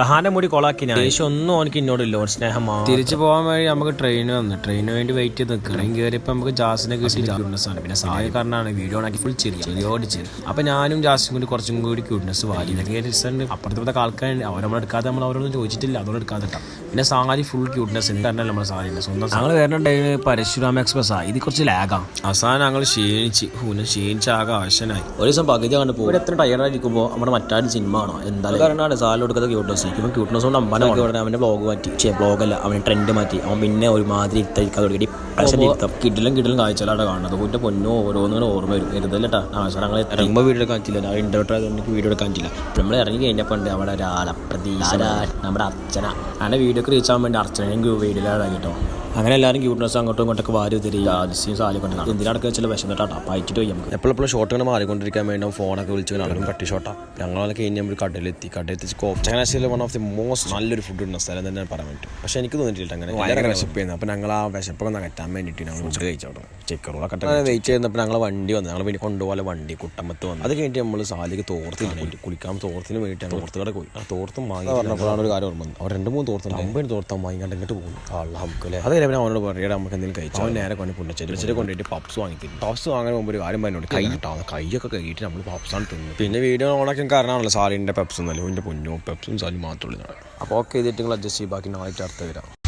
റഹാന്റെ മുടി കൊളാക്കി ദേഷ്യം ഒന്നും ഓനക്ക് ഇന്നോടില്ല ഓൻ സ്നേഹം തിരിച്ചു പോകാൻ വേണ്ടി നമുക്ക് ട്രെയിന് വേണ്ടി വെയിറ്റ് ചെയ്ത് നിൽക്കുക ട്രെയിൻ കയറിയപ്പോൾ നമുക്ക് ജാസിനെ ക്യൂട്ട്നെസ് ആണ് പിന്നെ സായ കാരണമാണ് വീഡിയോ ആണെങ്കിൽ ഫുൾ ചെറിയോട് ചെറിയ അപ്പൊ ഞാനും ജാസിനും കൂടി കുറച്ചും കൂടി ക്യൂട്ട്നെസ് വാരി ഇതൊക്കെ രസമുണ്ട് അപ്പുറത്തെ ആൾക്കാർ അവരെടുക്കാതെ നമ്മൾ അവരൊന്നും ചോദിച്ചിട്ടില്ല അതോടെ എടുക്കാതെ പിന്നെ സാരി ഫുൾ ക്യൂട്ട്നെസ് കാരണം നമ്മുടെ സാരി സ്വന്തം ഞങ്ങൾ വരുന്നുണ്ടെങ്കിൽ പരശുരാം എക്സ്പ്രസ് ഇത് കുറച്ച് ലാഗാണ് അവസാനം ഞങ്ങൾ ക്ഷീണിച്ച് ആകെ ആവശ്യനായി ഒരു ദിവസം പകുതി കണ്ട് പോകും എത്ര ടയറായിരിക്കുമ്പോൾ നമ്മുടെ മറ്റാരും സിനിമ ആണോ എന്തായാലും കാരണമാണ് സാലിൽ കൊടുക്കുന്ന ക്യൂട്ട്നെസ് ഇപ്പം ക്യൂട്ട്നെസ് കൊണ്ട് അമ്പലമൊക്കെ ഉടനെ അവൻ്റെ ബ്ലോഗ് മാറ്റി ബ്ലോഗല്ല അവന് ട്രെൻഡ് മാറ്റി അവൻ പിന്നെ ഒരുമാതിരി ഇരിക്കാതെ തുടങ്ങി കിടിലും കാഴ്ചകളാണ് കാണുന്നത് കൂറ്റ പൊന്നോ ഓരോന്നിനും ഓർമ്മ വരും കരുതല്ലട്ടാ അവസാനം ഞങ്ങൾ ഇറങ്ങുമ്പോൾ വീഡിയോ എടുക്കാൻ പറ്റില്ല ഞാൻ ഇൻ്റർവ്യൂ ആയതുകൊണ്ട് വീഡിയോ എടുക്കാൻ പറ്റില്ല നമ്മൾ ഇറങ്ങി കഴിഞ്ഞപ്പോൾ ഉണ്ട് അവിടെ ഒരാളപ്രതീക്ഷ നമ്മുടെ അർച്ചന അങ്ങനെ വീഡിയോക്ക് റീച്ച് ആവാൻ വേണ്ടി അർച്ചനയും വീഡിയോയിലാണ് കേട്ടോ അങ്ങനെ എല്ലാവരും ക്യൂട്ട്നെസ് അങ്ങോട്ടും ഇങ്ങോട്ടൊക്കെ വാരി തിരികെ ആദ്യം സാലി കൊണ്ടാണ് എന്തിനടക്കം വെച്ചാൽ വിശന്നിട്ടാ പയറ്റിട്ട് പോയി നമുക്ക് എപ്പോഴും ഷോട്ടുകൾ മാറിക്കൊണ്ടിരിക്കാൻ വേണ്ടി ഫോണൊക്കെ വിളിച്ച് കാണും കട്ടി ഷോട്ടാ ഞങ്ങളൊക്കെ കഴിഞ്ഞ് നമ്മൾ കടയിലെത്തി കോഫ് ചങ്ങനാശ്ശേരിയിലെ വൺ ഓഫ് ദി മോസ്റ്റ് നല്ലൊരു ഫുഡ് ഉള്ള സ്ഥലം തന്നെ പറയാൻ പറ്റും പക്ഷേ എനിക്ക് തോന്നിയിട്ടില്ല അങ്ങനെ ഭയങ്കര വിശപ്പ് ചെയ്യുന്നത് അപ്പോൾ ഞങ്ങൾ ആ വിശപ്പൊക്കെ നകറ്റാൻ വേണ്ടിയിട്ട് ഞങ്ങൾ ഫുഡ് കഴിച്ചോട്ടെ ചിക്കറോളൊക്കെ വെയിറ്റ് ചെയ്യുന്നപ്പോൾ ഞങ്ങൾ വണ്ടി വന്നു ഞങ്ങൾ പിന്നെ കൊണ്ടുപോലെ വണ്ടി കുട്ടമ്പത്ത് വന്നു അത് കഴിഞ്ഞിട്ട് നമ്മൾ സാലിക്ക് തോർത്തിന് കുളിക്കാൻ തോർത്തിന് വേണ്ടിയിട്ട് തോർത്ത് കട പോയി ആ തോർത്തും വാങ്ങി പറഞ്ഞപ്പോഴാണ് ഒരു കാര്യം ഓർമ്മ അവർ 2-3 തോർത്തുണ്ട് 50 തോർത്താൻ വാങ്ങിക്കാണ്ട് ഇങ്ങോട്ട് പോകും നമുക്ക് അത് പിന്നെ അവനോട് പറയുക നമുക്ക് എന്തെങ്കിലും കഴിച്ചു അവൻ നേരെ കൊണ്ട് പുണ്യച്ചേരി കൊണ്ടുപോയിട്ട് പപ്സ് വാങ്ങിത്തരും പപ്സ് വാങ്ങാൻ മുമ്പ് ഒരു കാര്യം പറഞ്ഞോണ്ട് കൈയൊക്കെ കഴിയിട്ട് നമ്മൾ പപ്സാണ് തിന്നു പിന്നെ വീഡിയോ ഓണാക്കാൻ കാരണമാണല്ലോ സാലിൻ്റെ പെപ്സ് എന്നല്ലോ എൻ്റെ പൊന്നോ പെപ്സും സാലും മാത്രമേ ഉള്ളൂ അപ്പോൾ ഓക്കെ ചെയ്തിട്ട് നിങ്ങൾ അഡ്ജസ്റ്റ് ചെയ്യും ബാക്കി നാളായിട്ട് അടുത്ത് വരാം